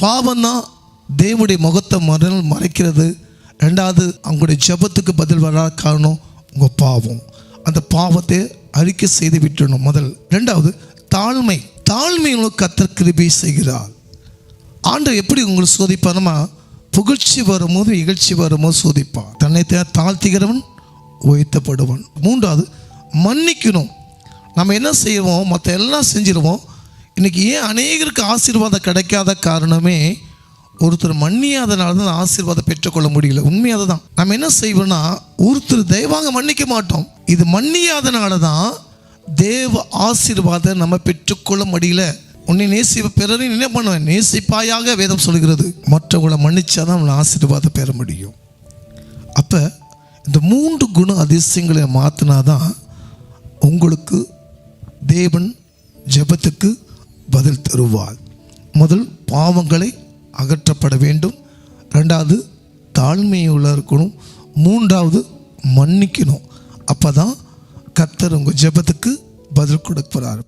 பாவம் தான் தேவனுடைய முகத்தை மறைக்கிறது. ரெண்டாவது, அவங்களுடைய ஜெபத்துக்கு பதில் வராத காரணம் உங்கள் பாவம். அந்த பாவத்தை அறிக்கை செய்து விட்டுணும் முதல். ரெண்டாவது, தாழ்மையுள்ள கர்த்தர் கிருபை செய்கிறார். ஆண்டவர் எப்படி உங்களுக்கு சோதிப்பாருமா, புகழ்ச்சி வரும்போது இகழ்ச்சி வரும்போது சோதிப்பான். தன்னை தாழ்த்துகிறவன் உயர்த்தப்படுவான். மூன்றாவது, மன்னிக்கணும். நம்ம என்ன செய்வோம், மற்ற எல்லாம் செஞ்சிருவோம். இன்றைக்கி ஏன் அநேகருக்கு ஆசீர்வாதம் கிடைக்காத காரணமே ஒருத்தர் மன்னியாதனால தான் ஆசீர்வாதம் பெற்றுக்கொள்ள முடியல. உண்மையாக தான். நம்ம என்ன செய்வோம்னா, ஒருத்தர் தயவாக மன்னிக்க மாட்டோம். இது மன்னியாதனால தான் தேவ ஆசீர்வாதம் நம்ம பெற்றுக்கொள்ள முடியல. உன்னை பிறரை என்ன பண்ணுவேன், நேசிப்பாயாக வேதம் சொல்கிறது. மற்றவங்களை மன்னிச்சாதான் நம்மளை ஆசீர்வாதம் பெற முடியும். அப்போ இந்த 3 குண அதிசயங்களை மாற்றினாதான் உங்களுக்கு தேவன் ஜெபத்துக்கு பதில் தருவார். முதல், பாவங்களை அகற்றப்பட வேண்டும். ரெண்டாவது, தாழ்மையுள்ள இருக்கணும். மூன்றாவது, மன்னிக்கணும். அப்போ தான் கர்த்தர் உங்கள் ஜெபத்துக்கு பதில் கொடுக்கிறார்.